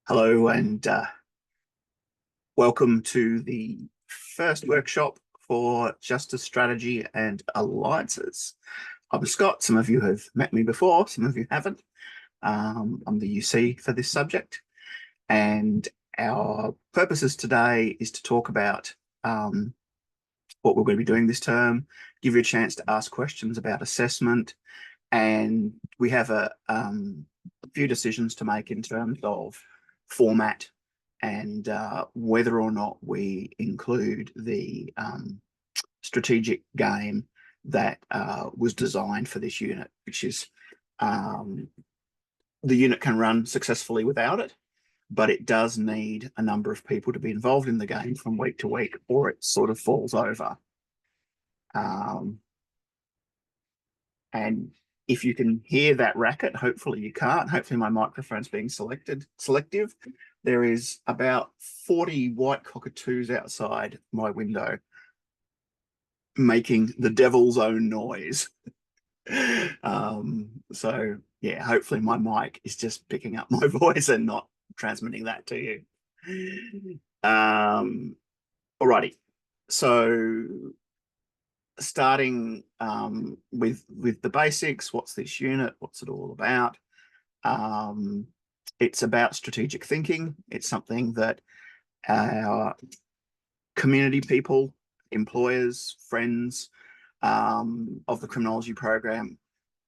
Hello and welcome to the first workshop for Justice Strategy and Alliances. I'm Scott. Some of you have met me before, some of you haven't. I'm the UC for this subject, and our purposes today is to talk about what we're going to be doing this term, give you a chance to ask questions about assessment, and we have a few decisions to make in terms of format and whether or not we include the strategic game that was designed for this unit, which is the unit can run successfully without it, but it does need a number of people to be involved in the game from week to week, or it sort of falls over. And if you can hear that racket, hopefully you can't. Hopefully my microphone's being selective. There is about 40 white cockatoos outside my window making the devil's own noise. So yeah, hopefully my mic is just picking up my voice and not transmitting that to you. Alrighty. So starting with the basics, what's this unit? What's it all about? It's about strategic thinking. It's something that our community people, employers, friends of the criminology program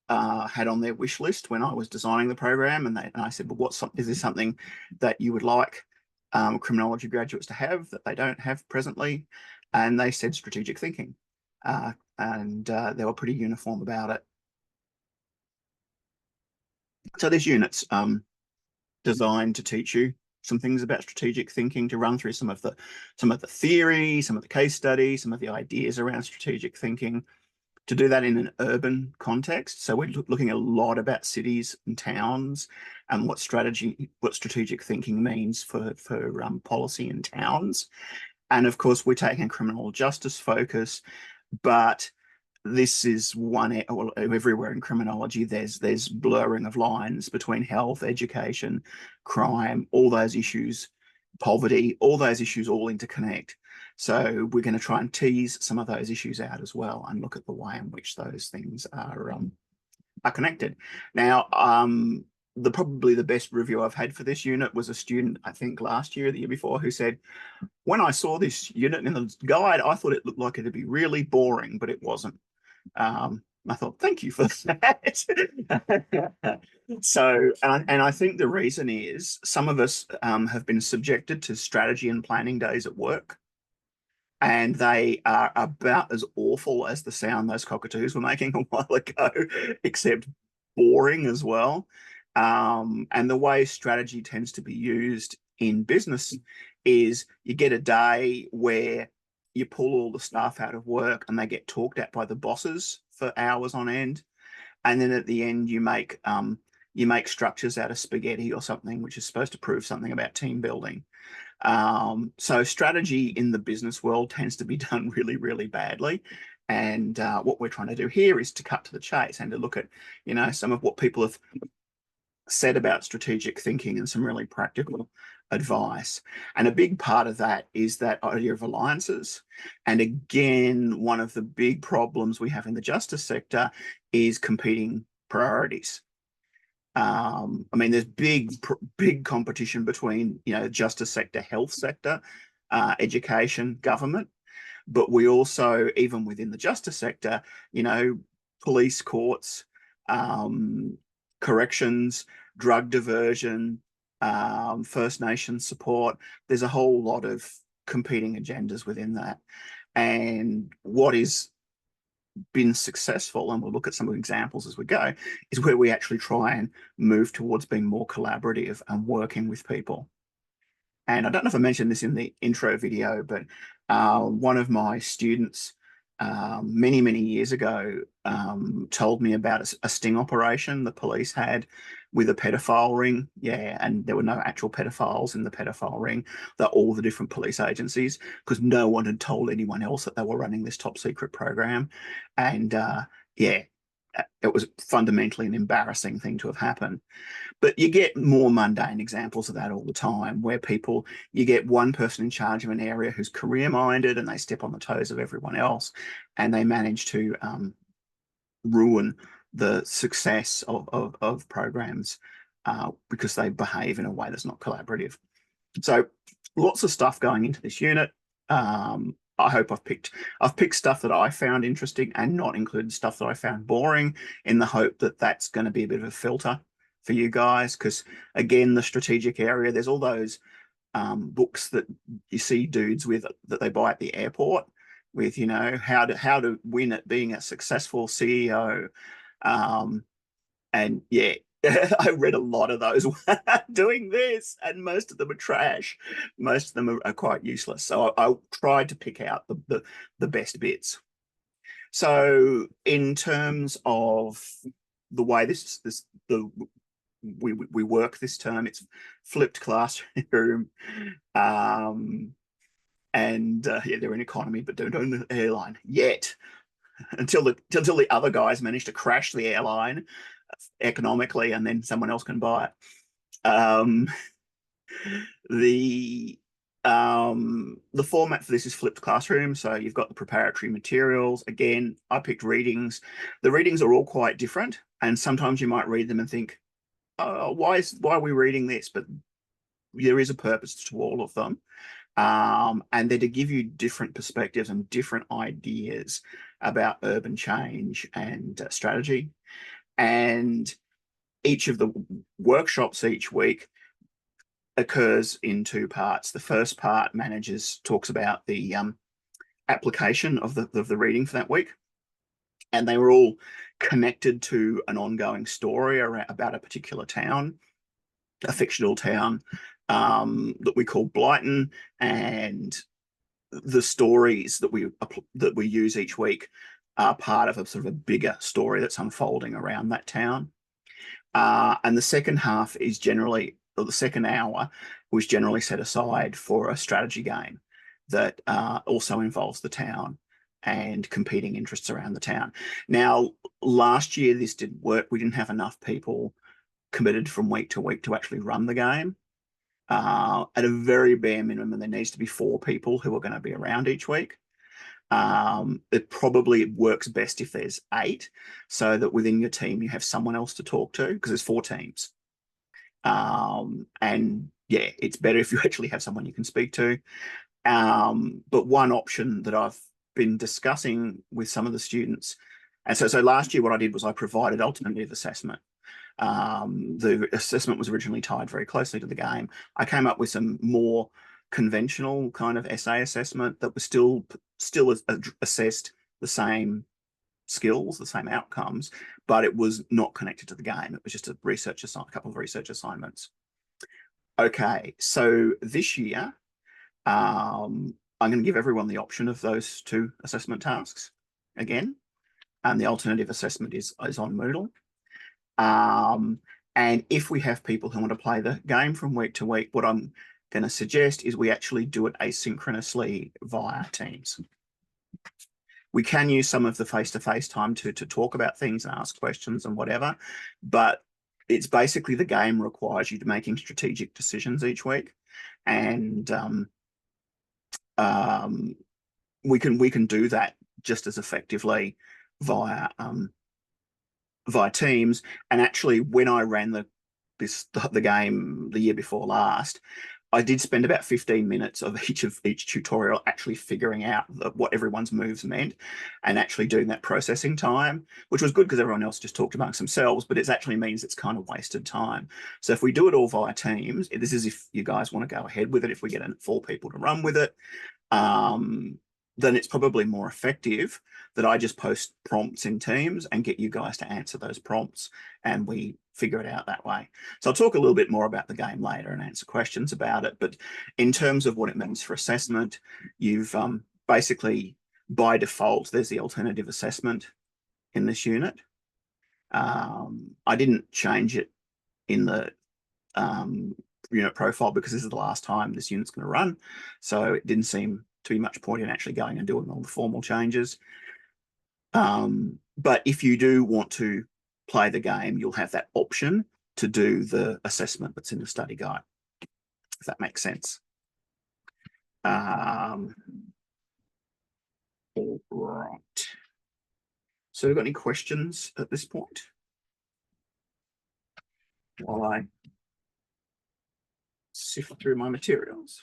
had on their wish list when I was designing the program, and I said, well, is this something that you would like criminology graduates to have that they don't have presently? And they said strategic thinking. And they were pretty uniform about it. So this unit's designed to teach you some things about strategic thinking, to run through some of the theory, some of the case study, some of the ideas around strategic thinking, to do that in an urban context. So we're looking a lot about cities and towns and what strategic thinking means for policy in towns. And of course, we're taking a criminal justice focus, but this is one, well, everywhere in criminology, there's blurring of lines between health, education, crime, all those issues, poverty, all those issues all interconnect. So we're going to try and tease some of those issues out as well and look at the way in which those things are connected. Now, probably the best review I've had for this unit was a student, I think last year or the year before, who said, when I saw this unit in the guide, I thought it looked like it'd be really boring, but it wasn't. I thought, thank you for that. So, and I think the reason is some of us have been subjected to strategy and planning days at work, and they are about as awful as the sound those cockatoos were making a while ago, except boring as well. And the way strategy tends to be used in business is you get a day where you pull all the staff out of work and they get talked at by the bosses for hours on end. And then at the end, you make structures out of spaghetti or something, which is supposed to prove something about team building. So strategy in the business world tends to be done really, really badly. And what we're trying to do here is to cut to the chase and to look at, some of what people have said about strategic thinking and some really practical advice. And a big part of that is that idea of alliances. And again, one of the big problems we have in the justice sector is competing priorities. I mean, there's big competition between, justice sector, health sector, education, government. But we also, even within the justice sector, police, courts, corrections, drug diversion, First Nations support. There's a whole lot of competing agendas within that. And what is been successful, and we'll look at some examples as we go, is where we actually try and move towards being more collaborative and working with people. And I don't know if I mentioned this in the intro video, but one of my students many, many years ago told me about a sting operation the police had with a pedophile ring. Yeah, and there were no actual pedophiles in the pedophile ring. They're all the different police agencies, because no one had told anyone else that they were running this top secret program. And yeah, it was fundamentally an embarrassing thing to have happened. But you get more mundane examples of that all the time, where you get one person in charge of an area who's career minded and they step on the toes of everyone else, and they manage to ruin the success of programs because they behave in a way that's not collaborative. So lots of stuff going into this unit. I hope I've picked stuff that I found interesting and not included stuff that I found boring, in the hope that that's going to be a bit of a filter for you guys. Because again, the strategic area, there's all those books that you see dudes with that they buy at the airport with, you know, how to win at being a successful CEO. And yeah, I read a lot of those doing this, and most of them are trash. Most of them are quite useless. So I tried to pick out the best bits. So in terms of the way we work this term, it's flipped classroom. And yeah, they're in economy, but don't own the airline yet, until the other guys manage to crash the airline economically, and then someone else can buy it. The format for this is flipped classroom. So you've got the preparatory materials. Again, I picked readings. The readings are all quite different, and sometimes you might read them and think, oh, why are we reading this? But there is a purpose to all of them. And they're to give you different perspectives and different ideas about urban change and strategy. And each of the workshops each week occurs in two parts. The first part talks about the application of the reading for that week, and they were all connected to an ongoing story about a particular town, a fictional town that we call Blyton, and the stories that we use each week are part of a sort of a bigger story that's unfolding around that town. And the second half is generally, or the second hour was generally set aside for a strategy game that also involves the town and competing interests around the town. Now, last year this didn't work. We didn't have enough people committed from week to week to actually run the game. At a very bare minimum, there needs to be 4 people who are going to be around each week. It probably works best if there's 8, so that within your team you have someone else to talk to, because there's 4 teams. And yeah, it's better if you actually have someone you can speak to. But one option that I've been discussing with some of the students, and so last year what I did was I provided alternative assessment. The assessment was originally tied very closely to the game. I came up with some more conventional kind of essay assessment that was still assessed the same skills, the same outcomes, but it was not connected to the game. It was just a couple of research assignments. Okay, so this year, I'm going to give everyone the option of those 2 assessment tasks again, and the alternative assessment is on Moodle. And if we have people who want to play the game from week to week, what I'm going to suggest is we actually do it asynchronously via Teams. We can use some of the face-to-face time to talk about things and ask questions and whatever, but it's basically the game requires you to making strategic decisions each week, and we can do that just as effectively via Teams. And actually, when I ran the game the year before last, I did spend about 15 minutes of each tutorial actually figuring out what everyone's moves meant, and actually doing that processing time, which was good because everyone else just talked amongst themselves, but it actually means it's kind of wasted time. So if we do it all via Teams, this is if you guys want to go ahead with it, if we get 4 people to run with it, then it's probably more effective that I just post prompts in Teams and get you guys to answer those prompts, and we figure it out that way. So I'll talk a little bit more about the game later and answer questions about it. But in terms of what it means for assessment, you've basically, by default, there's the alternative assessment in this unit. I didn't change it in the unit profile because this is the last time this unit's going to run. So it didn't seem to be much point in actually going and doing all the formal changes. But if you do want to play the game, you'll have that option to do the assessment that's in the study guide, if that makes sense. All right. So, have you got any questions at this point? While I sift through my materials.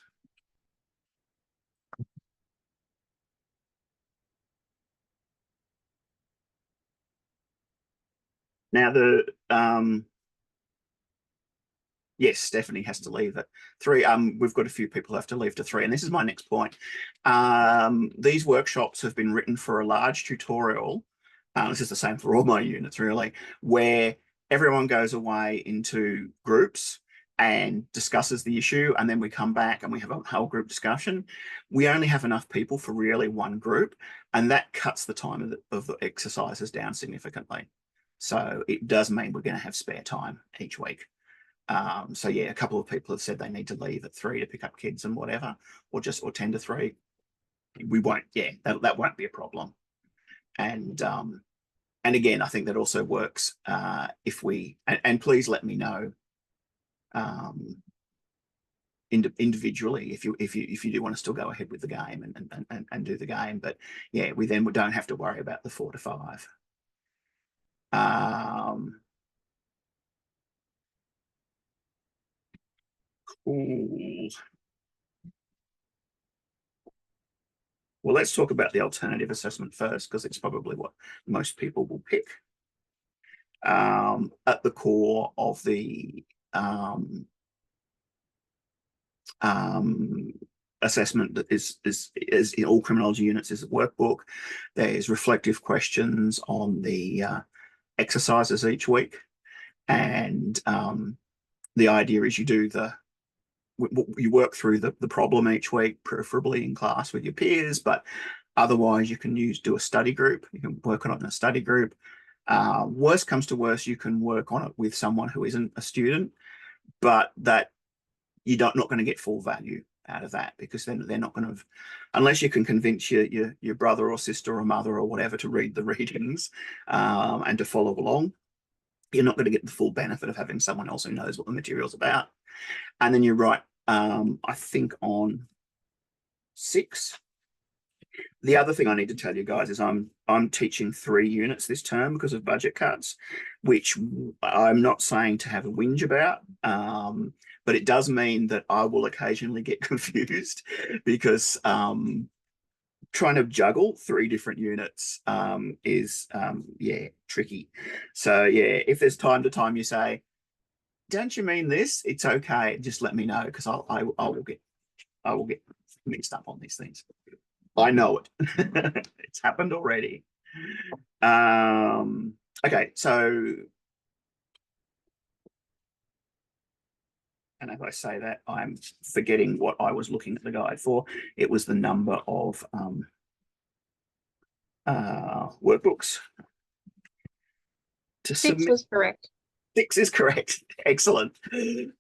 Now, yes, Stephanie has to leave at 3. We've got a few people who have to leave to 3, and this is my next point. These workshops have been written for a large tutorial. This is the same for all my units, really, where everyone goes away into groups and discusses the issue, and then we come back and we have a whole group discussion. We only have enough people for really one group, and that cuts the time of the exercises down significantly. So it does mean we're going to have spare time each week. So yeah, a couple of people have said they need to leave at 3 to pick up kids and whatever, or 10 to 3. We won't, yeah, that won't be a problem. And again, I think that also works if we, and please let me know individually if you do want to still go ahead with the game and do the game. But yeah, we don't have to worry about the 4 to 5. Cool. Well, let's talk about the alternative assessment first, because it's probably what most people will pick. At the core of the assessment that is in all criminology units is a workbook. There's reflective questions on the exercises each week, and the idea is you work through the problem each week, preferably in class with your peers, but otherwise you can do a study group. You can work on it in a study group. Worst comes to worst, you can work on it with someone who isn't a student, but that you're not going to get full value out of that, because then they're not going to, unless you can convince your brother or sister or mother or whatever to read the readings and to follow along, you're not going to get the full benefit of having someone else who knows what the material's about. And then you're right, I think on 6. The other thing I need to tell you guys is I'm teaching 3 units this term because of budget cuts, which I'm not saying to have a whinge about, but it does mean that I will occasionally get confused because trying to juggle 3 different units is yeah, tricky. So yeah, if there's time to time you say, don't you mean this? It's okay. Just let me know, because I will get mixed up on these things. I know it. It's happened already. Okay, so, and as I say that, I'm forgetting what I was looking at the guide for. It was the number of workbooks to 6 submit. was correct. 6 is correct. Excellent.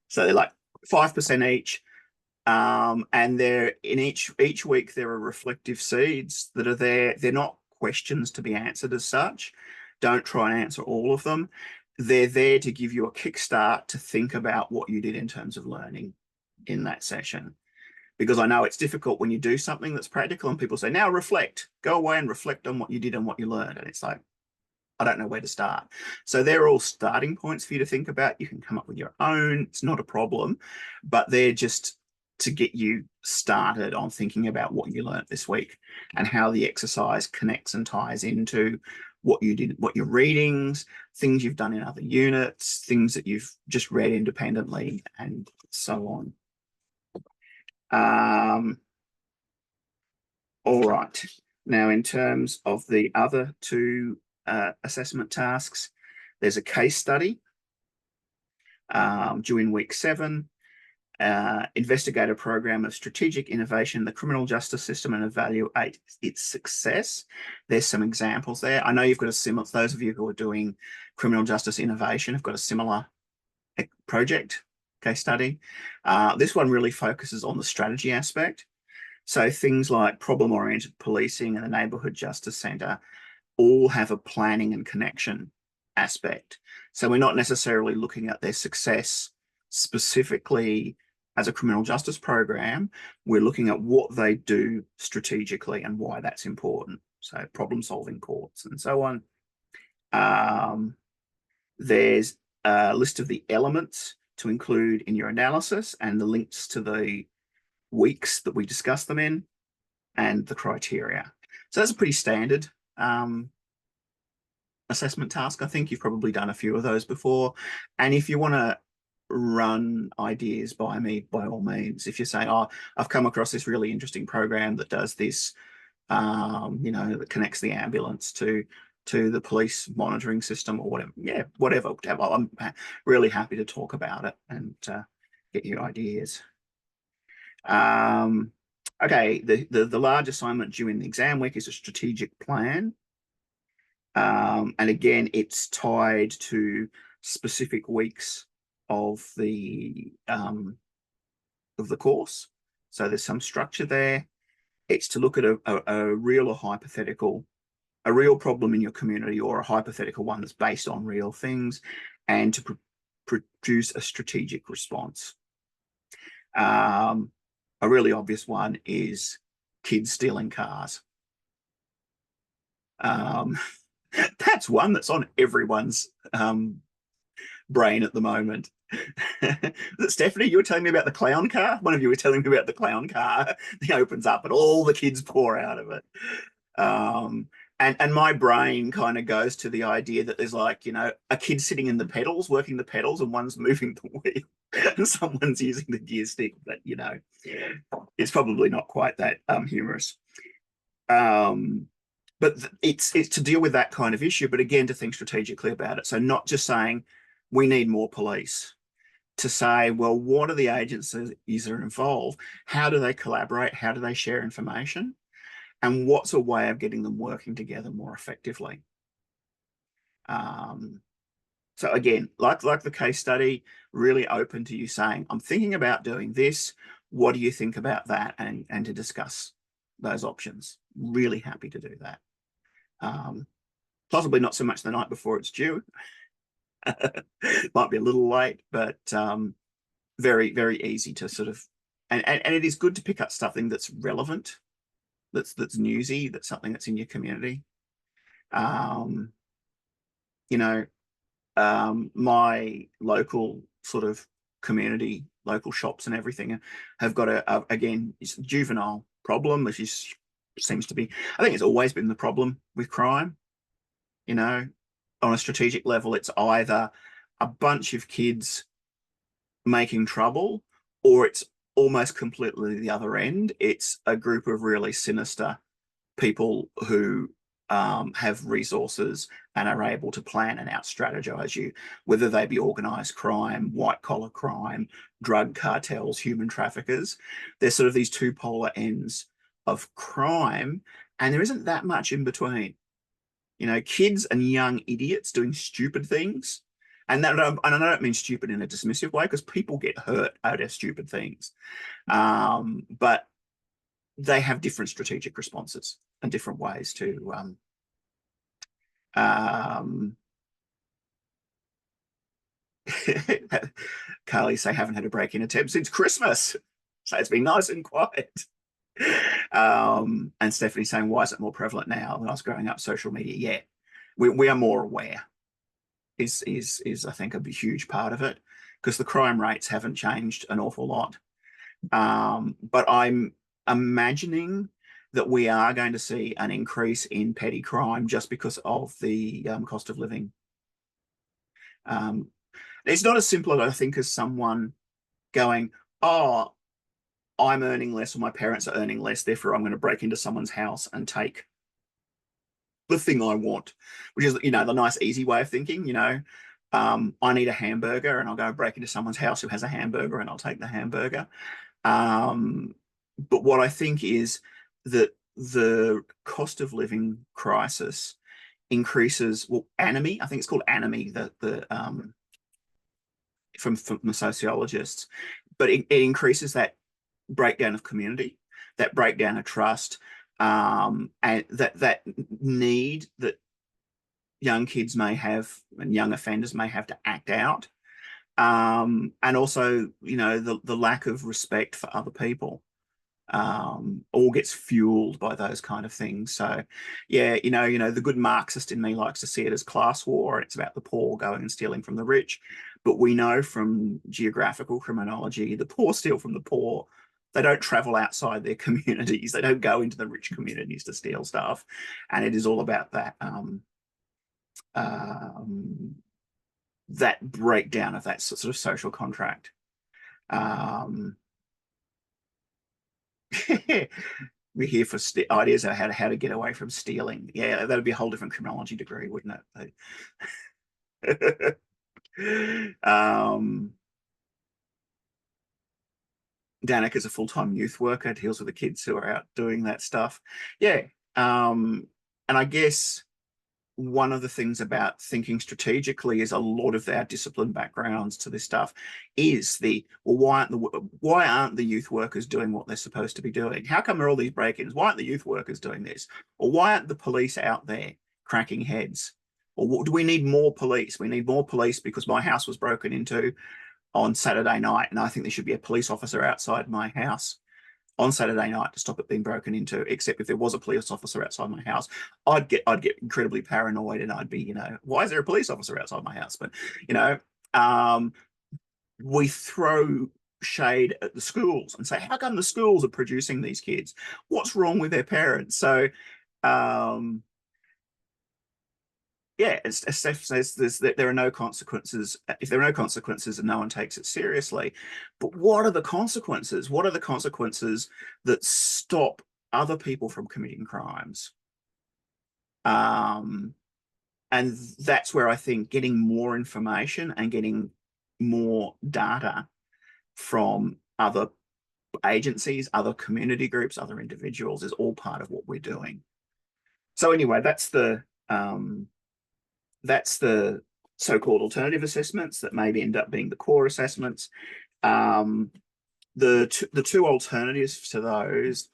So they're like 5% each. And they're in each week there are reflective seeds that are there. They're not questions to be answered as such. Don't try and answer all of them. They're there to give you a kickstart to think about what you did in terms of learning in that session. Because I know it's difficult when you do something that's practical and people say, now reflect, go away and reflect on what you did and what you learned. And it's like, I don't know where to start. So they're all starting points for you to think about. You can come up with your own. It's not a problem, but they're just to get you started on thinking about what you learned this week and how the exercise connects and ties into what you did, what your readings, things you've done in other units, things that you've just read independently, and so on. All right. Now, in terms of the other 2 assessment tasks, there's a case study due in week 7. Investigate a program of strategic innovation in the criminal justice system and evaluate its success. There's some examples there. I know you've got a similar, those of you who are doing criminal justice innovation have got a similar project case study. This one really focuses on the strategy aspect. So things like problem-oriented policing and the Neighbourhood Justice Centre all have a planning and connection aspect. So we're not necessarily looking at their success specifically as a criminal justice program. We're looking at what they do strategically and why that's important. So problem solving courts and so on. There's a list of the elements to include in your analysis and the links to the weeks that we discuss them in and the criteria. So that's a pretty standard assessment task. I think you've probably done a few of those before. And if you want to run ideas by me, by all means, if you're saying, oh, I've come across this really interesting program that does this, that connects the ambulance to the police monitoring system or whatever. Yeah, whatever. I'm really happy to talk about it and get you ideas. Okay, the large assignment due in the exam week is a strategic plan. And again, it's tied to specific weeks of the course. So there's some structure there. It's to look at a real or hypothetical, a real problem in your community or a hypothetical one that's based on real things, and to produce a strategic response. A really obvious one is kids stealing cars. That's one that's on everyone's brain at the moment. Stephanie, you were telling me about the clown car. One of you were telling me about the clown car. It opens up and all the kids pour out of it. And my brain kind of goes to the idea that there's like, a kid sitting in the pedals, working the pedals, and one's moving the wheel and someone's using the gear stick. But, it's probably not quite that humorous. But it's to deal with that kind of issue, but again, to think strategically about it. So not just saying we need more police, to say, well, what are the agencies that are involved? How do they collaborate? How do they share information? And what's a way of getting them working together more effectively? So again, like the case study, really open to you saying, I'm thinking about doing this. What do you think about that? And to discuss those options. Really happy to do that. Possibly not so much the night before it's due. Might be a little late, but very, very easy to sort of, and it is good to pick up something that's relevant, that's newsy, that's something that's in your community. My local sort of community, local shops and everything have got again, it's a juvenile problem, which seems to be, I think it's always been the problem with crime. On a strategic level, it's either a bunch of kids making trouble, or it's almost completely the other end. It's a group of really sinister people who have resources and are able to plan and out-strategize you, whether they be organized crime, white-collar crime, drug cartels, human traffickers. There's sort of these two polar ends of crime, and there isn't that much in between. Kids and young idiots doing stupid things. And I don't mean stupid in a dismissive way, because people get hurt out of stupid things. But they have different strategic responses and different ways to Carly say haven't had a break-in attempt since Christmas. So it's been nice and quiet. And Stephanie saying, why is it more prevalent now than I was growing up? Social media. Yeah, we are more aware is I think a huge part of it, because the crime rates haven't changed an awful lot. But I'm imagining that we are going to see an increase in petty crime just because of the cost of living. It's not as simple, I think, as someone going, oh, I'm earning less or my parents are earning less, therefore I'm going to break into someone's house and take the thing I want, which is, the nice, easy way of thinking. I need a hamburger and I'll go break into someone's house who has a hamburger and I'll take the hamburger. But what I think is that the cost of living crisis increases, ANOMY, I think it's called ANOMY, from the sociologists, but it increases that breakdown of community, that breakdown of trust, and that need that young kids may have and young offenders may have to act out. And also, the lack of respect for other people all gets fueled by those kind of things. So, yeah, the good Marxist in me likes to see it as class war. It's about the poor going and stealing from the rich. But we know from geographical criminology, the poor steal from the poor. They don't travel outside their communities. They don't go into the rich communities to steal stuff. And it is all about um, that breakdown of that sort of social contract. Um, we're here for ideas of how to get away from stealing. Yeah, that'd be a whole different criminology degree, wouldn't it? Danik is a full-time youth worker, deals with the kids who are out doing that stuff. Yeah. And I guess one of the things about thinking strategically is a lot of our discipline backgrounds to this stuff is why aren't the youth workers doing what they're supposed to be doing? How come there are all these break-ins? Why aren't the youth workers doing this? Or why aren't the police out there cracking heads? Or do we need more police? We need more police because my house was broken into on Saturday night, and I think there should be a police officer outside my house on Saturday night to stop it being broken into. Except if there was a police officer outside my house, I'd get incredibly paranoid, and I'd be, why is there a police officer outside my house? But um, we throw shade at the schools and say, how come the schools are producing these kids? What's wrong with their parents? So um, yeah, as Steph says, there are no consequences. If there are no consequences and no one takes it seriously, but what are the consequences? What are the consequences that stop other people from committing crimes? And that's where I think getting more information and getting more data from other agencies, other community groups, other individuals is all part of what we're doing. So anyway, that's the so-called alternative assessments that maybe end up being the core assessments. Um, the two alternatives to those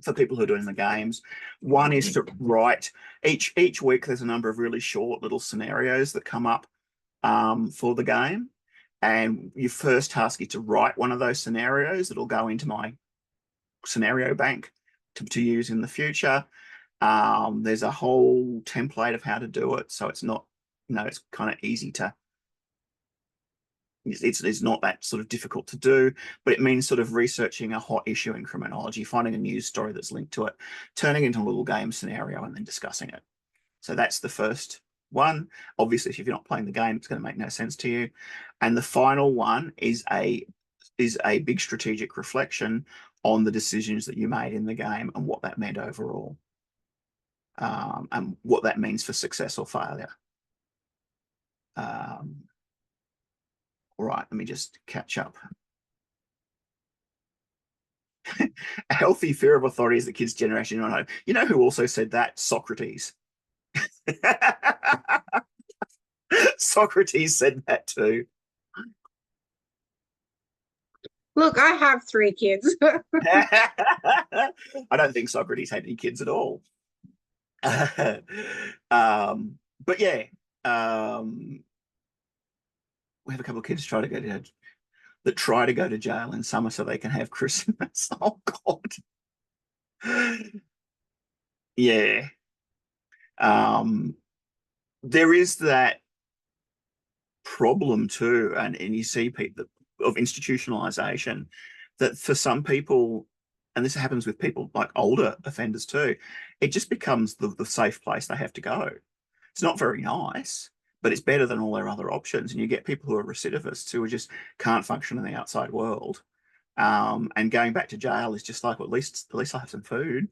for people who are doing the games, one is to write each week. There's a number of really short little scenarios that come up for the game, and your first task is to write one of those scenarios that'll go into my scenario bank to use in the future. There's a whole template of how to do it, so it's not, it's kind of easy to. It's not that sort of difficult to do, but it means sort of researching a hot issue in criminology, finding a news story that's linked to it, turning it into a little game scenario, and then discussing it. So that's the first one. Obviously, if you're not playing the game, it's going to make no sense to you. And the final one is a big strategic reflection on the decisions that you made in the game and what that meant overall, and what that means for success or failure. All right, let me just catch up. A healthy fear of authority is the kids' generation. You know who also said that? Socrates. Socrates said that too. Look, I have 3 kids. I don't think Socrates had any kids at all. But yeah, we have a couple of kids that try to go to jail in summer so they can have Christmas. Oh God. Yeah. There is that problem too, and you see people of institutionalization that for some people, and this happens with people like older offenders too, it just becomes the safe place they have to go. It's not very nice, but it's better than all their other options. And you get people who are recidivists who just can't function in the outside world. And going back to jail is just like, well, at least I have some food.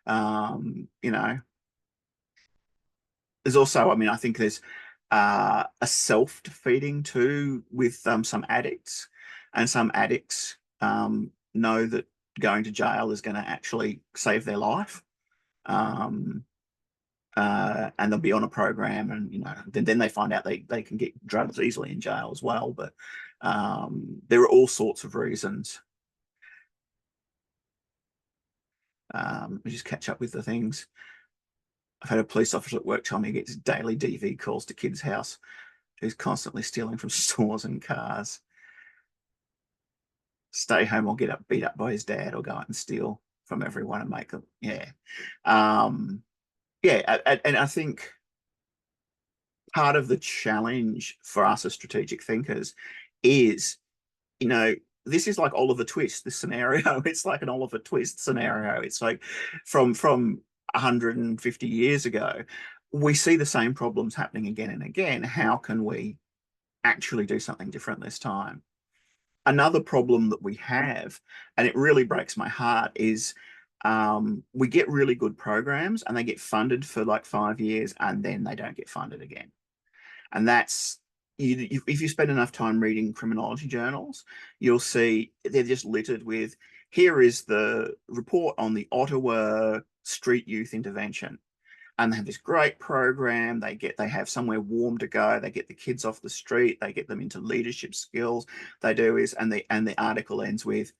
You know, there's also, I mean, I think there's a self-defeating too with some addicts, and some addicts know that going to jail is going to actually save their life. Um, and they'll be on a program, and then they find out they can get drugs easily in jail as well. But there are all sorts of reasons. We just catch up with the things. I've had a police officer at work tell me he gets daily DV calls to kids' house who's constantly stealing from stores and cars. Stay home or get up, beat up by his dad, or go out and steal from everyone and make them. Yeah. And I think part of the challenge for us as strategic thinkers is, this is like Oliver Twist, this scenario. It's like an Oliver Twist scenario. It's like from 150 years ago, we see the same problems happening again and again. How can we actually do something different this time? Another problem that we have, and it really breaks my heart, is we get really good programs and they get funded for like 5 years and then they don't get funded again. And that's, if you spend enough time reading criminology journals, you'll see they're just littered with, here is the report on the Ottawa street youth intervention. And they have this great program. They have somewhere warm to go. They get the kids off the street. They get them into leadership skills. And the article ends with,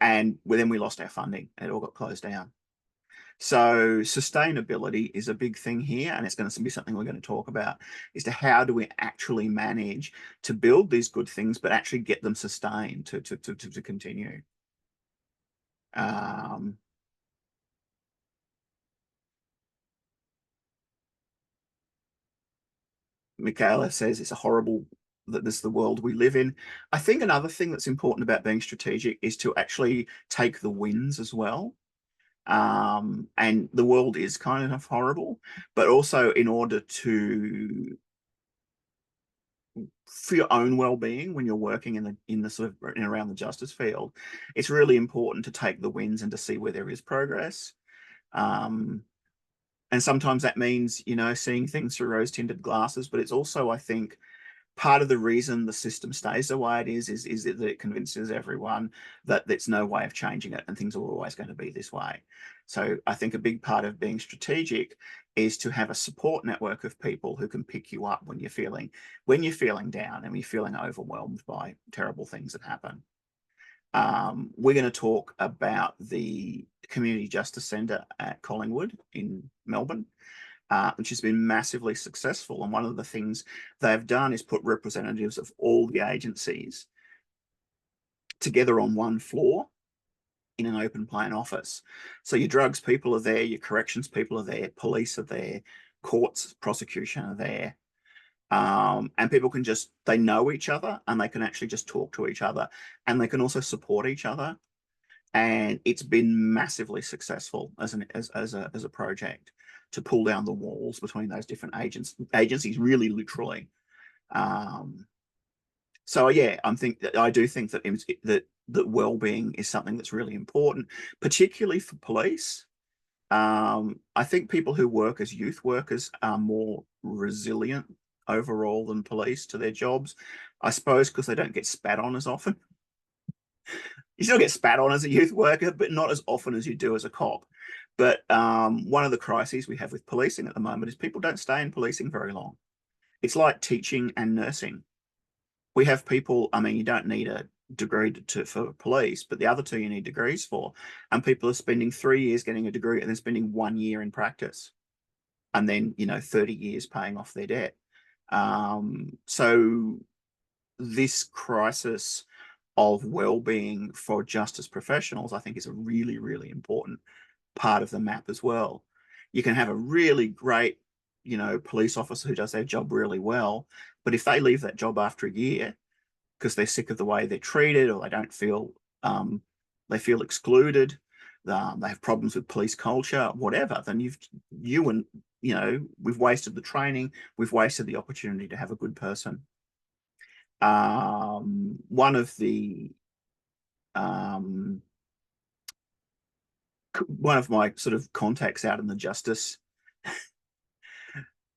and then we lost our funding. It all got closed down. So sustainability is a big thing here, and it's going to be something we're going to talk about, is to how do we actually manage to build these good things, but actually get them sustained to continue. Michaela says it's a horrible that this is the world we live in. I think another thing that's important about being strategic is to actually take the wins as well. And the world is kind of horrible, but also in order to, for your own well-being when you're working in the sort of in around the justice field, it's really important to take the wins and to see where there is progress. And sometimes that means, seeing things through rose-tinted glasses, but it's also, I think, part of the reason the system stays the way it is that it convinces everyone that there's no way of changing it and things are always going to be this way. So I think a big part of being strategic is to have a support network of people who can pick you up when you're feeling down and you're feeling overwhelmed by terrible things that happen. We're going to talk about the Community Justice Centre at Collingwood in Melbourne, which has been massively successful. And one of the things they've done is put representatives of all the agencies together on one floor in an open plan office. So your drugs people are there, your corrections people are there, police are there, courts, prosecution are there. And people can they know each other and they can actually just talk to each other, and they can also support each other. And it's been massively successful as a project to pull down the walls between those different agencies, really literally. So yeah, I do think that well-being is something that's really important, particularly for police. I think people who work as youth workers are more resilient overall than police to their jobs, I suppose, because they don't get spat on as often. You still get spat on as a youth worker, but not as often as you do as a cop. But one of the crises we have with policing at the moment is people don't stay in policing very long. It's like teaching and nursing. We have people, you don't need a degree for police, but the other two you need degrees for. And people are spending 3 years getting a degree and then spending 1 year in practice. And then, 30 years paying off their debt. So this crisis of well-being for justice professionals, I think, is a really, really important part of the map as well. You can have a really great, police officer who does their job really well, but if they leave that job after a year because they're sick of the way they're treated, or they don't feel, they feel excluded, they have problems with police culture, whatever, then we've wasted the training, we've wasted the opportunity to have a good person. One of my sort of contacts out in the justice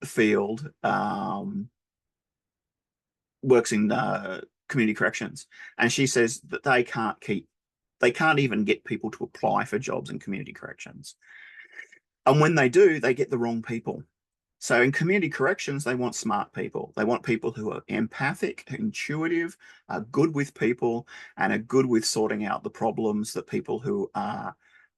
field works in community corrections, and she says that they can't even get people to apply for jobs in community corrections, and when they do, they get the wrong people. So in community corrections, they want smart people. They want people who are empathic, intuitive, are good with people, and are good with sorting out the problems that people who are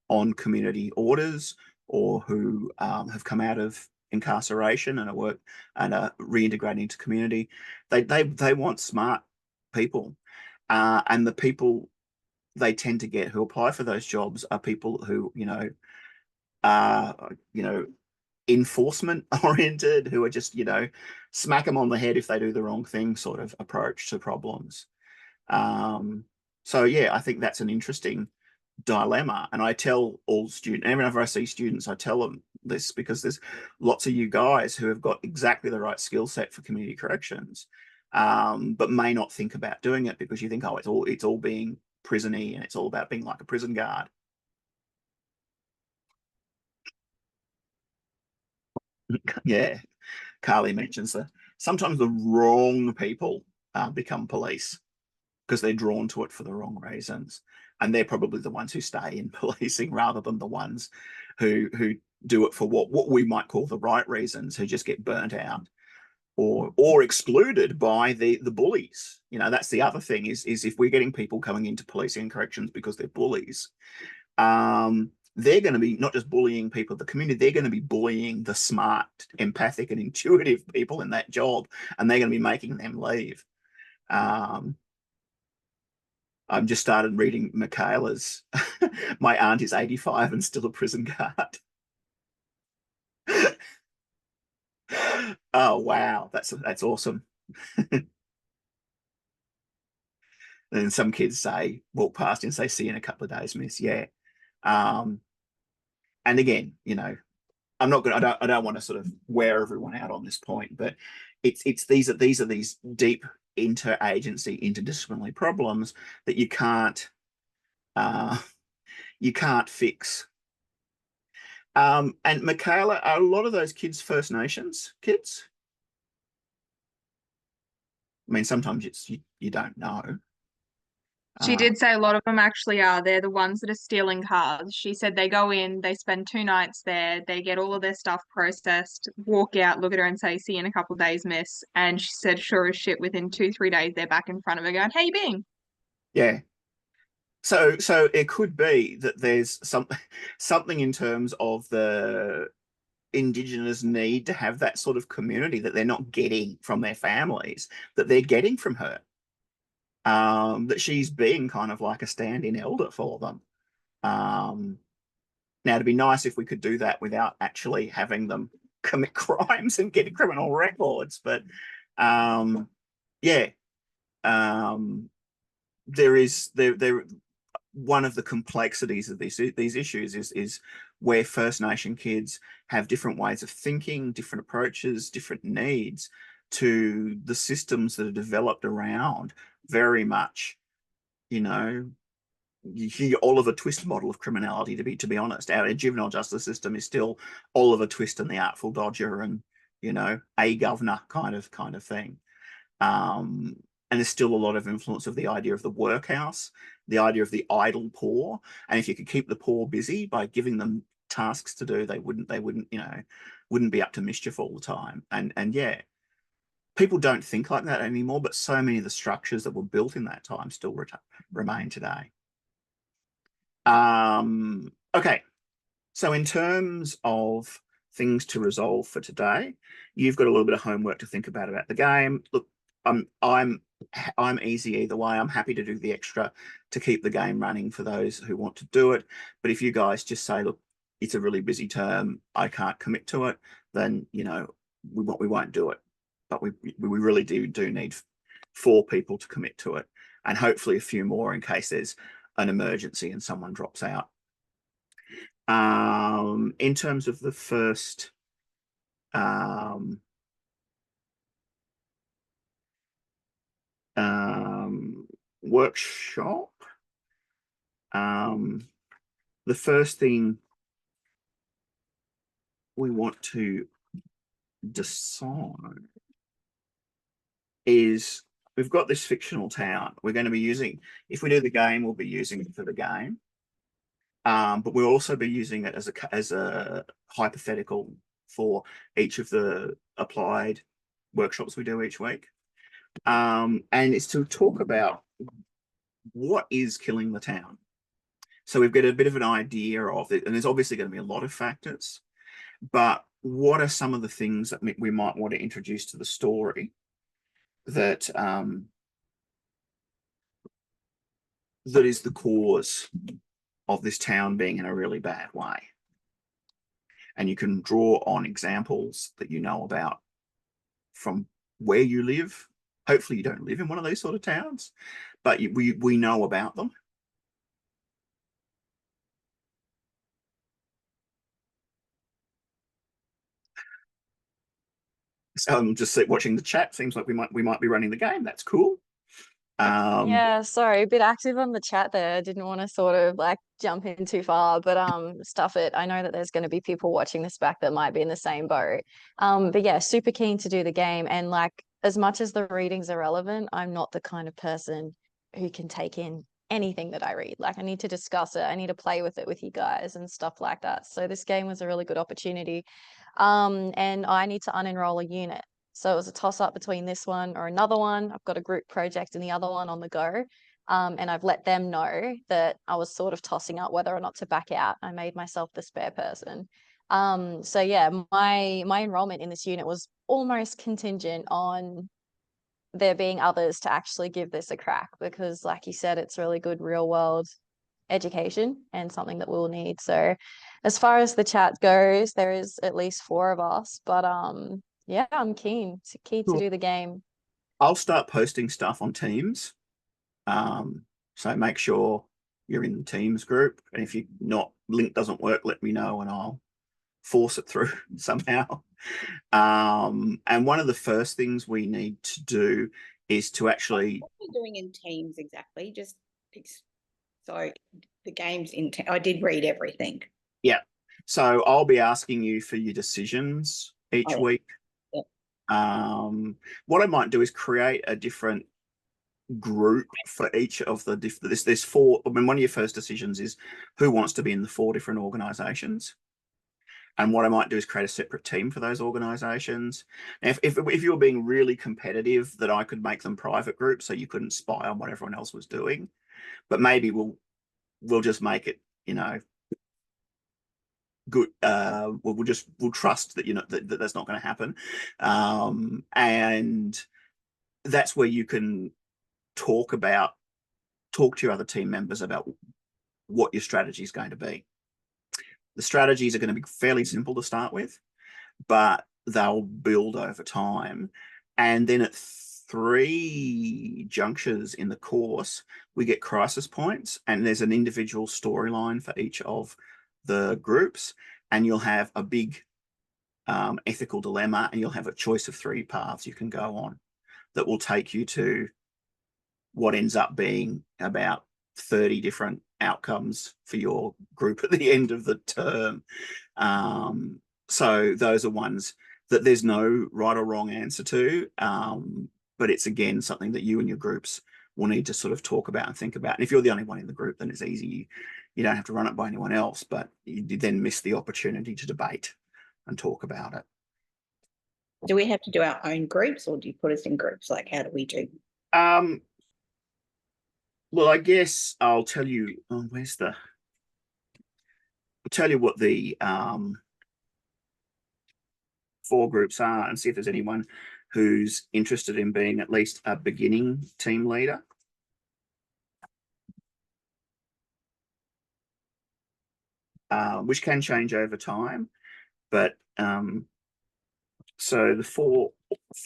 on community orders or who have come out of incarceration and are reintegrating into community. They want smart people, and the people they tend to get who apply for those jobs are people who are enforcement oriented, who are just smack them on the head if they do the wrong thing sort of approach to problems. So yeah, I think that's an interesting dilemma. And I tell all students, whenever I see students, I tell them this because there's lots of you guys who have got exactly the right skill set for community corrections, but may not think about doing it because you think, oh, it's all being prisony and it's all about being like a prison guard. Yeah, Carly mentions that sometimes the wrong people become police because they're drawn to it for the wrong reasons, and they're probably the ones who stay in policing rather than the ones who do it for what we might call the right reasons, who just get burnt out or excluded by the bullies. That's the other thing is if we're getting people coming into policing and corrections because they're bullies, they're going to be not just bullying people in the community, they're going to be bullying the smart, empathic, and intuitive people in that job, and they're going to be making them leave. I've just started reading Michaela's My Aunt is 85 and still a prison guard. Oh wow, that's awesome. And some kids walk past and say, see you in a couple of days, miss. Yeah. And again, I'm not gonna I don't want to sort of wear everyone out on this point, but these are these deep interagency, interdisciplinary problems that you can't fix. And Michaela, are a lot of those kids First Nations kids? I mean, sometimes you don't know. She did say a lot of them actually are. They're the ones that are stealing cars. She said they go in, they spend 2 nights there, they get all of their stuff processed, walk out, look at her and say, see you in a couple of days, miss. And she said, sure as shit, within 2-3 days, they're back in front of her going, how you been? Yeah. So it could be that there's something in terms of the Indigenous need to have that sort of community that they're not getting from their families, that they're getting from her. That she's being kind of like a stand-in elder for them. Now, it'd be nice if we could do that without actually having them commit crimes and get criminal records. But yeah, there one of the complexities of these issues is where First Nation kids have different ways of thinking, different approaches, different needs to the systems that are developed around very much, Oliver Twist model of criminality. To be honest, our juvenile justice system is still Oliver Twist and the Artful Dodger, and a governor kind of thing. And there's still a lot of influence of the idea of the workhouse, the idea of the idle poor. And if you could keep the poor busy by giving them tasks to do, they wouldn't be up to mischief all the time. And yeah, people don't think like that anymore, but so many of the structures that were built in that time still remain today. Okay, so in terms of things to resolve for today, you've got a little bit of homework to think about the game. Look, I'm easy either way. I'm happy to do the extra to keep the game running for those who want to do it. But if you guys just say, look, it's a really busy term, I can't commit to it, then we won't do it. But we really do need 4 people to commit to it, and hopefully a few more in case there's an emergency and someone drops out. In terms of the first workshop, the first thing we want to decide is we've got this fictional town. We're going to be using, if we do the game, we'll be using it for the game. But we'll also be using it as a hypothetical for each of the applied workshops we do each week. And it's to talk about what is killing the town. So we've got a bit of an idea of it, and there's obviously going to be a lot of factors, but what are some of the things that we might want to introduce to the story that that is the cause of this town being in a really bad way? And you can draw on examples that you know about from where you live. Hopefully you don't live in one of these sort of towns, but we know about them. So I'm just watching the chat. Seems like we might be running the game. That's cool. Yeah, sorry, a bit active on the chat there. Didn't want to sort of like jump in too far, but stuff it. I know that there's going to be people watching this back that might be in the same boat. But yeah, super keen to do the game. And like as much as the readings are relevant, I'm not the kind of person who can take in anything that I read. Like I need to discuss it. I need to play with it with you guys and stuff like that. So this game was a really good opportunity. And I need to unenroll a unit. So it was a toss up between this one or another one. I've got a group project and the other one on the go. And I've let them know that I was sort of tossing up whether or not to back out. I made myself the spare person. So yeah, my enrollment in this unit was almost contingent on there being others to actually give this a crack, because like you said, it's really good real world education and something that we'll need. So as far as the chat goes, there is at least 4 of us, but yeah, I'm keen to do the game. I'll start posting stuff on Teams. So make sure you're in the Teams group. And if you not link doesn't work, let me know and I'll force it through somehow. And one of the first things we need to do is to actually. What are you doing in Teams exactly? Just so the game's in. I did read everything. Yeah. So I'll be asking you for your decisions each week. What I might do is create a different group for each of the there's 4. I mean, one of your first decisions is who wants to be in the 4 different organizations, and what I might do is create a separate team for those organizations. If you were being really competitive, that I could make them private groups so you couldn't spy on what everyone else was doing, but maybe we'll just make it, you know, good. We'll trust that, you know, that that's not going to happen, and that's where you can talk to your other team members about what your strategy is going to be. The strategies are going to be fairly simple to start with, but they'll build over time. And then at 3 junctures in the course, we get crisis points, and there's an individual storyline for each of the groups, and you'll have a big ethical dilemma, and you'll have a choice of 3 paths you can go on that will take you to what ends up being about 30 different outcomes for your group at the end of the term. So those are ones that there's no right or wrong answer to, but it's again something that you and your groups will need to sort of talk about and think about. And if you're the only one in the group, then it's easy. You don't have to run it by anyone else, but you then miss the opportunity to debate and talk about it. Do we have to do our own groups, or do you put us in groups? Like, how do we do? Well, I guess I'll tell you. I'll tell you what the 4 groups are, and see if there's anyone who's interested in being at least a beginning team leader. Which can change over time, but so the four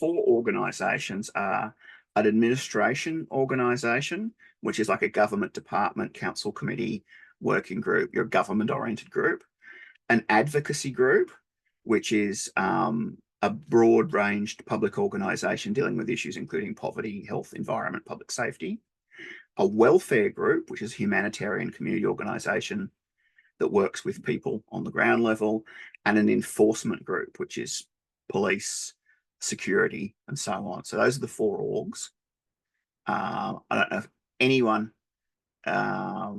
organisations are an administration organisation, which is like a government department, council committee, working group, your government-oriented group, an advocacy group, which is a broad-ranged public organisation dealing with issues including poverty, health, environment, public safety, a welfare group, which is a humanitarian community organisation that works with people on the ground level, and an enforcement group, which is police, security, and so on. So those are the 4 orgs. I don't know if anyone, a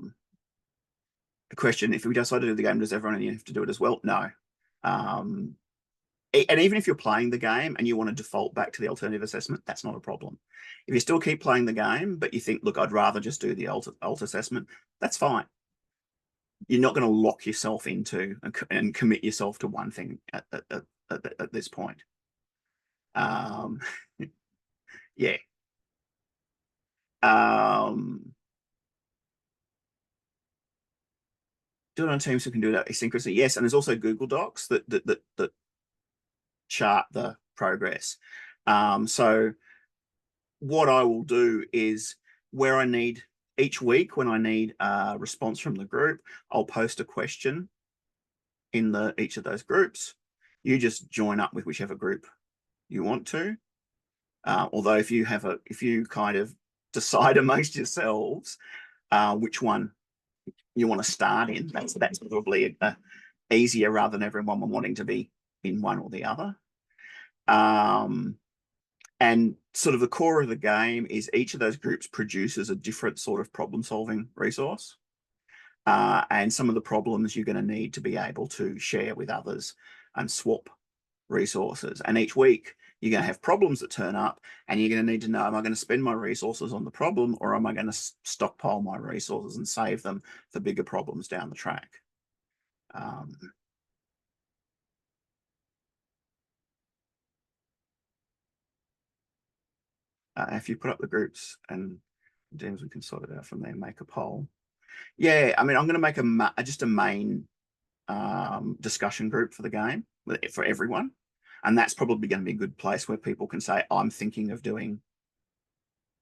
question, if we decide to do the game, does everyone have to do it as well? No. And even if you're playing the game and you want to default back to the alternative assessment, that's not a problem. If you still keep playing the game, but you think, look, I'd rather just do the alt assessment, that's fine. you're not going to lock yourself into and commit yourself to one thing at this point. Yeah. Do it on Teams so we can do that asynchronously. Yes, and there's also Google Docs that chart the progress. So what I will do is where I need each week, when I need a response from the group, I'll post a question in each of those groups. You just join up with whichever group you want to. Although if you kind of decide amongst yourselves which one you want to start in, that's probably easier rather than everyone wanting to be in one or the other. And sort of the core of the game is each of those groups produces a different sort of problem-solving resource. And some of the problems you're going to need to be able to share with others and swap resources. And each week you're going to have problems that turn up, and you're going to need to know, am I going to spend my resources on the problem, or am I going to stockpile my resources and save them for bigger problems down the track? If you put up the groups, and James, we can sort it out from there, make a poll. Yeah, I mean, I'm going to make just a main discussion group for the game for everyone. And that's probably going to be a good place where people can say, I'm thinking of doing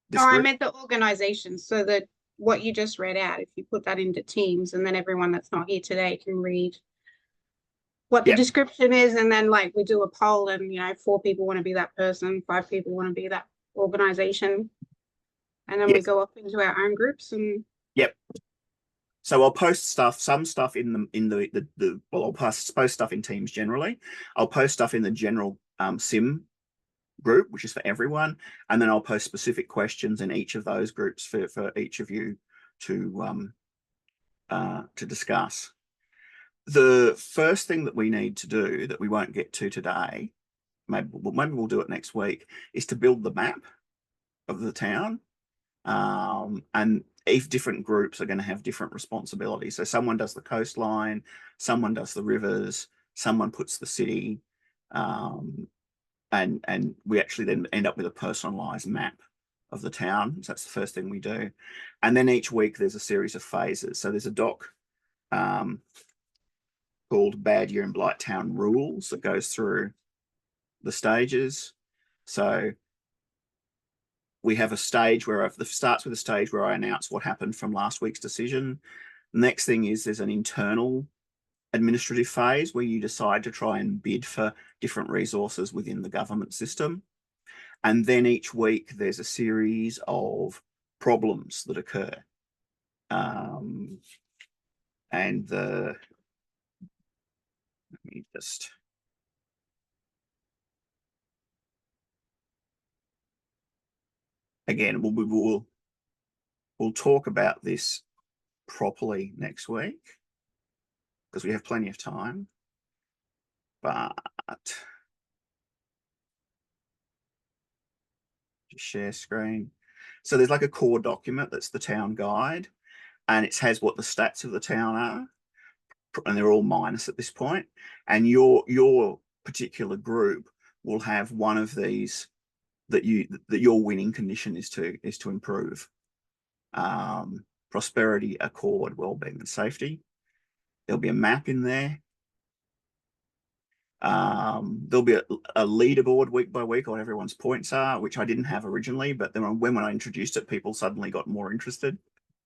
this. I meant the organization, so that what you just read out, if you put that into Teams, and then everyone that's not here today can read what the description is, and then like we do a poll, and 4 people want to be that person, 5 people want to be that organization, and then we go off into our own groups. And so I'll post some stuff in well, I'll post stuff in Teams generally. I'll post stuff in the general sim group, which is for everyone, and then I'll post specific questions in each of those groups for each of you to discuss. The first thing that we need to do, that we won't get to today, maybe we'll do it next week, is to build the map of the town. And if different groups are going to have different responsibilities. So someone does the coastline, someone does the rivers, someone puts the city, and we actually then end up with a personalized map of the town. So that's the first thing we do. And then each week there's a series of phases. So there's a doc called Bad Year in Blighttown Rules that goes through the stages. So we have a stage where starts with a stage where I announce what happened from last week's decision. The next thing is there's an internal administrative phase where you decide to try and bid for different resources within the government system. And then each week there's a series of problems that occur. Let me just... Again, we'll talk about this properly next week because we have plenty of time. But just share screen. So there's like a core document that's the town guide, and it has what the stats of the town are, and they're all minus at this point. And your particular group will have one of these that your winning condition is to improve. Prosperity, accord, well-being, and safety. There'll be a map in there. There'll be a leaderboard week by week on what everyone's points are, which I didn't have originally, but then when I introduced it, people suddenly got more interested.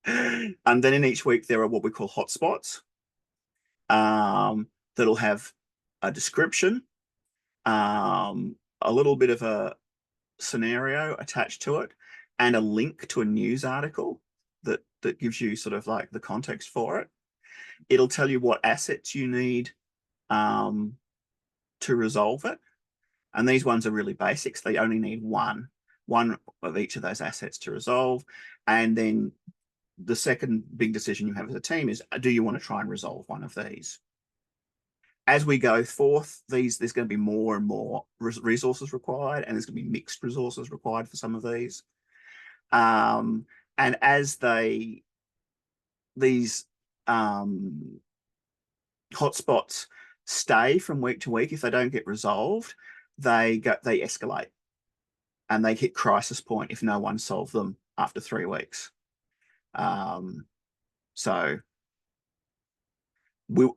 And then in each week there are what we call hotspots. That'll have a description, a little bit of a scenario attached to it, and a link to a news article that gives you sort of like the context for it. It'll tell you what assets you need to resolve it. And these ones are really basics. They only need one of each of those assets to resolve. And then the second big decision you have as a team is, do you want to try and resolve one of these? As we go forth, there's going to be more and more resources required, and there's going to be mixed resources required for some of these. And as these hotspots stay from week to week, if they don't get resolved, they escalate, and they hit crisis point if no one solved them after 3 weeks. So we'll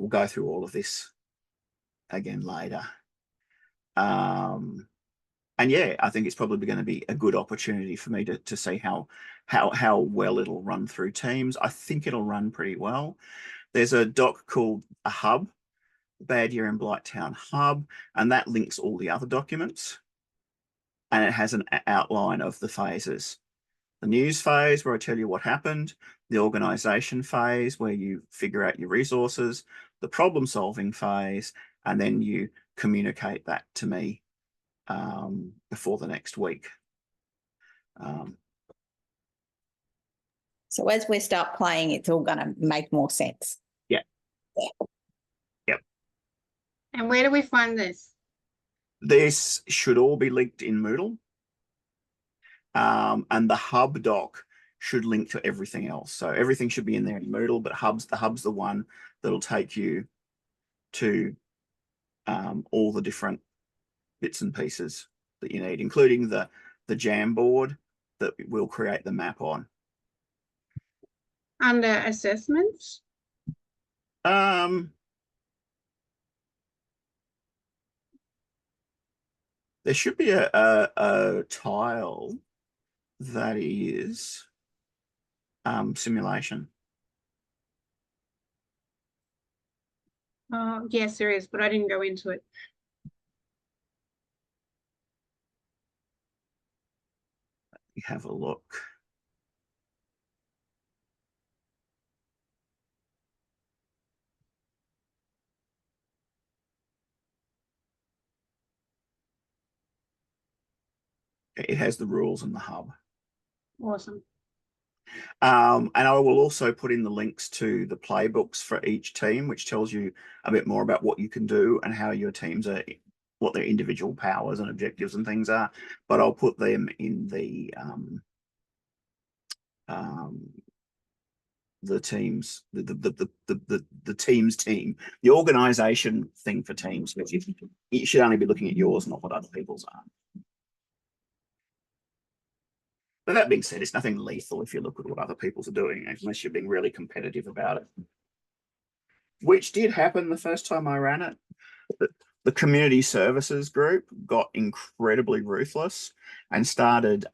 go through all of this again later. And yeah, I think it's probably going to be a good opportunity for me to see how well it'll run through Teams. I think it'll run pretty well. There's a doc called a hub, Bad Year in Blighttown Hub, and that links all the other documents, and it has an outline of the phases. The news phase, where I tell you what happened, the organization phase, where you figure out your resources, the problem solving phase, and then you communicate that to me before the next week. So as we start playing, it's all going to make more sense. Yeah. Yep. And where do we find this? This should all be linked in Moodle. And the hub doc should link to everything else. So everything should be in there in Moodle, but the hub's the one that'll take you to all the different bits and pieces that you need, including the Jamboard that we'll create the map on. Under assessments? There should be a tile that is simulation. Yes, there is, but I didn't go into it. Let me have a look. It has the rules in the hub. Awesome. And I will also put in the links to the playbooks for each team, which tells you a bit more about what you can do and how your teams are, what their individual powers and objectives and things are. But I'll put them in the teams, the teams team, the organization thing for teams. You should only be looking at yours, not what other people's are. But that being said, it's nothing lethal if you look at what other people's are doing, unless you're being really competitive about it. Which did happen the first time I ran it. The community services group got incredibly ruthless and started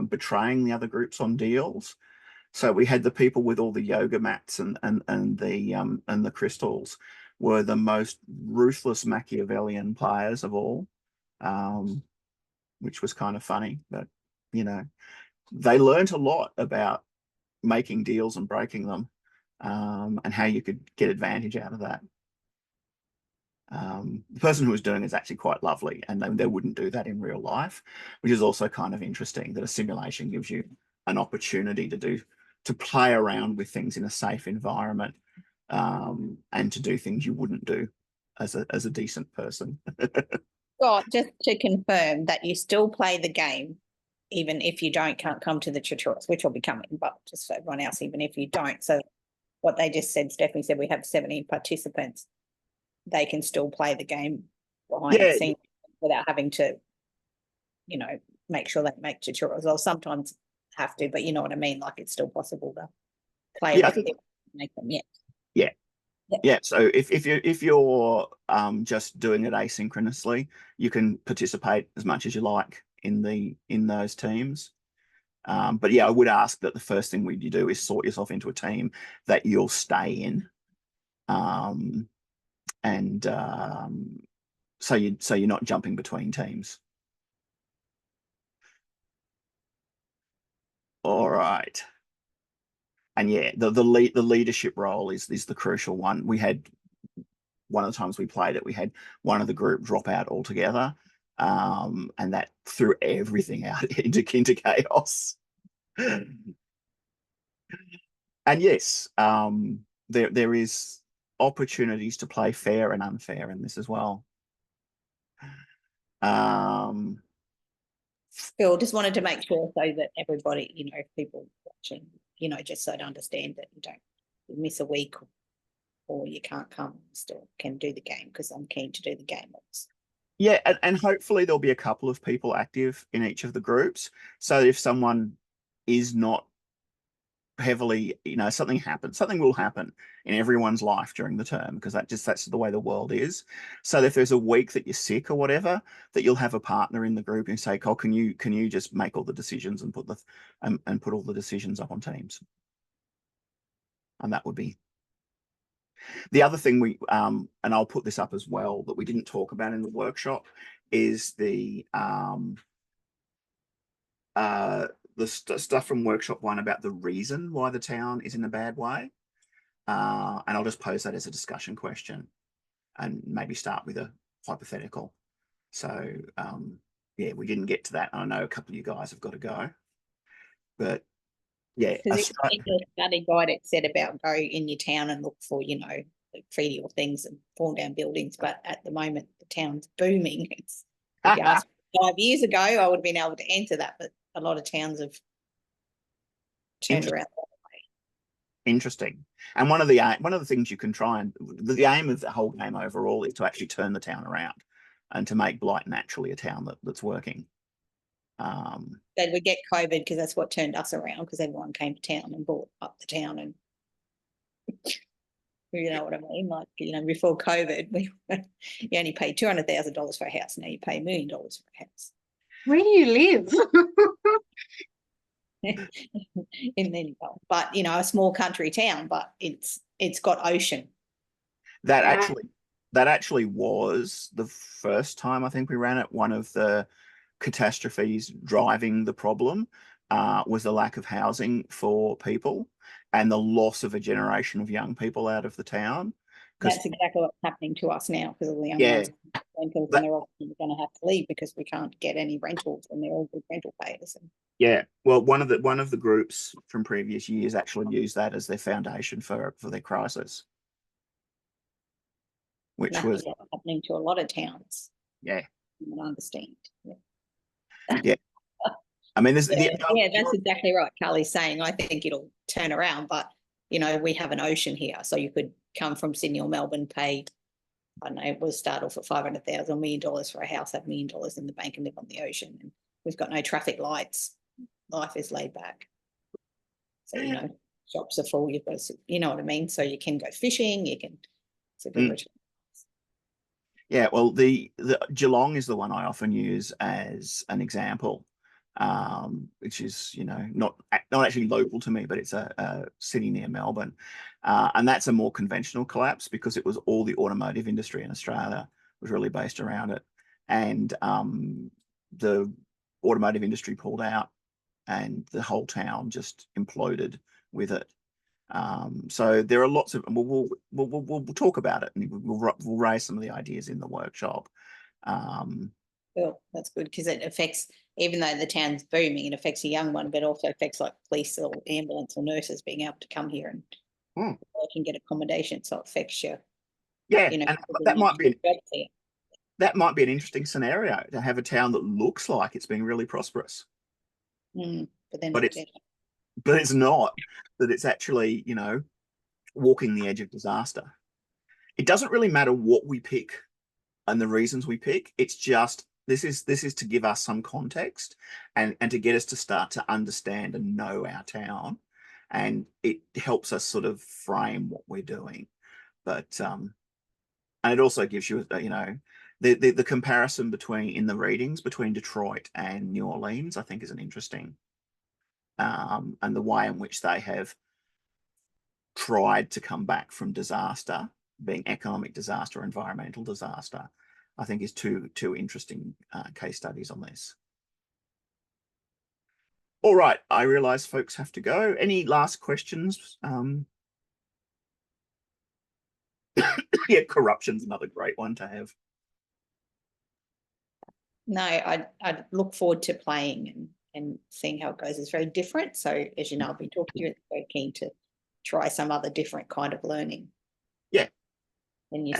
betraying the other groups on deals. So we had the people with all the yoga mats and the crystals were the most ruthless Machiavellian players of all, which was kind of funny, but you know, they learned a lot about making deals and breaking them, and how you could get advantage out of that. The person who was doing it is actually quite lovely, and they wouldn't do that in real life, which is also kind of interesting, that a simulation gives you an opportunity to play around with things in a safe environment, and to do things you wouldn't do as a decent person. Scott, just to confirm that you still play the game, even if you can't come to the tutorials, which will be coming, but just for everyone else, even if you don't. So what they just said, Stephanie said, we have 17 participants. They can still play the game behind the scenes without having to, you know, make sure they make tutorials. Or sometimes have to, but you know what I mean? Like it's still possible to play make them, Yeah. So if you're just doing it asynchronously, you can participate as much as you like in those teams. But yeah, I would ask that the first thing you do is sort yourself into a team that you'll stay in, so you're not jumping between teams. All right. And yeah, the leadership role is the crucial one. We had one of the times we played it, we had one of the group drop out altogether, and that threw everything out into chaos. And yes, there is opportunities to play fair and unfair in this as well. Phil, just wanted to make sure so that everybody, you know, people watching, you know, just so to understand that you don't miss a week or you can't come, still can do the game because I'm keen to do the game. Yeah, and hopefully there'll be a couple of people active in each of the groups. So if someone is not heavily, something will happen in everyone's life during the term, because that's the way the world is. So if there's a week that you're sick or whatever, that you'll have a partner in the group and say, "Oh, can you just make all the decisions and put all the decisions up on Teams?" And that would be the other thing and I'll put this up as well, that we didn't talk about in the workshop, is the stuff from workshop 1 about the reason why the town is in a bad way. And I'll just pose that as a discussion question and maybe start with a hypothetical. So yeah, we didn't get to that. I know a couple of you guys have got to go, but yeah. Because in the study guide, it said about go in your town and look for, like treaty or things and falling down buildings. But at the moment, the town's booming. If you asked me 5 years ago, I would have been able to answer that, but a lot of towns have turned around that way. Interesting. And one of the things you can try and the aim of the whole game overall is to actually turn the town around and to make Blight naturally a town that's working. Then we get COVID because that's what turned us around, because everyone came to town and bought up the town, and you know what I mean? Like, before COVID, you only paid $200,000 for a house. Now you pay $1 million for a house. Where do you live? In Lindwell, but a small country town, but it's got ocean. That actually was the first time I think we ran it. One of the catastrophes driving the problem was the lack of housing for people and the loss of a generation of young people out of the town. That's exactly what's happening to us now, because of the young ones rentals, and they're obviously going to have to leave because we can't get any rentals, and they're all good rental payers. Yeah, well, one of the groups from previous years actually used that as their foundation for their crisis, which was happening to a lot of towns. Yeah, I understand. Yeah, I mean, that's exactly right. Carly's saying, I think it'll turn around, but we have an ocean here, so you could come from Sydney or Melbourne, pay, I don't know, we'll start off at $500,000, $1 million for a house, have $1 million in the bank and live on the ocean. And we've got no traffic lights. Life is laid back. So, shops are full. You've got to, you know what I mean? So you can go fishing, you can. Yeah, well, the Geelong is the one I often use as an example, which is not actually local to me, but it's a city near Melbourne, and that's a more conventional collapse because it was all the automotive industry in Australia was really based around it, and the automotive industry pulled out, and the whole town just imploded with it. So there are lots of, we'll talk about it, and we'll raise some of the ideas in the workshop. Well, that's good, because it affects, even though the town's booming, it affects a young one, but also affects like police or ambulance or nurses being able to come here and they can get accommodation. So it affects you. Yeah, and that might be an interesting scenario, to have a town that looks like it's being really prosperous. But it's not, that it's actually, walking the edge of disaster. It doesn't really matter what we pick and the reasons we pick. It's just, this is to give us some context and to get us to start to understand and know our town. And it helps us sort of frame what we're doing. But, and it also gives you, the comparison in the readings between Detroit and New Orleans, I think, is an interesting, and the way in which they have tried to come back from disaster, being economic disaster or environmental disaster, I think is two interesting case studies on this. All right, I realize folks have to go. Any last questions? Yeah, corruption's another great one to have. No, I'd look forward to playing and seeing how it goes. It's very different. So as you know, I've been talking to you, very keen to try some other different kind of learning. Yeah. And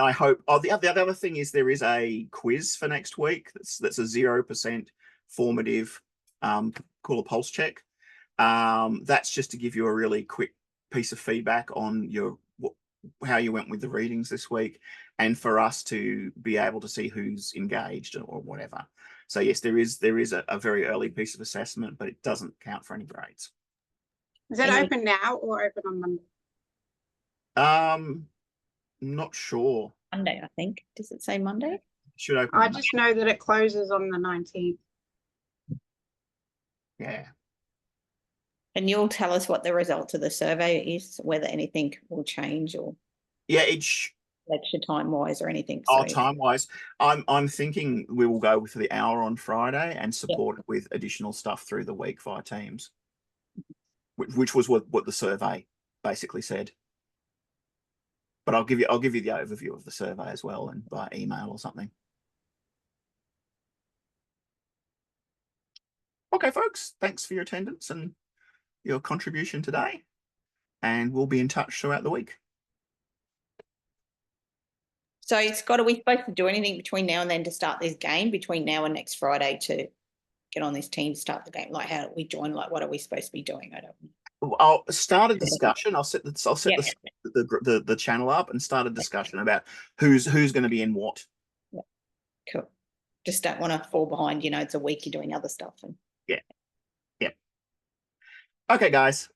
I hope, the other thing is there is a quiz for next week. That's a 0% formative, call a pulse check. That's just to give you a really quick piece of feedback on how you went with the readings this week, and for us to be able to see who's engaged or whatever. So yes, there is a very early piece of assessment, but it doesn't count for any grades. Is it open now or open on Monday? Not sure. Monday, I think. Does it say Monday? Should open. I just know that it closes on the 19th. Yeah. And you'll tell us what the result of the survey is, whether anything will change or Yeah, lecture time wise or anything. time wise, I'm thinking we will go with the hour on Friday and support it with additional stuff through the week via Teams, which was what the survey basically said. But I'll give you the overview of the survey as well, and by email or something. Okay, folks, thanks for your attendance and your contribution today, and we'll be in touch throughout the week. So, Scott, are we supposed to do anything between now and then to start this game, between now and next Friday, to get on this team, start the game? Like, how do we join? Like, what are we supposed to be doing? I don't know. I'll start a discussion. I'll set the channel up and start a discussion about who's going to be in what. Yeah. Cool. Just don't want to fall behind. It's a week you're doing other stuff. And yeah. Okay, guys.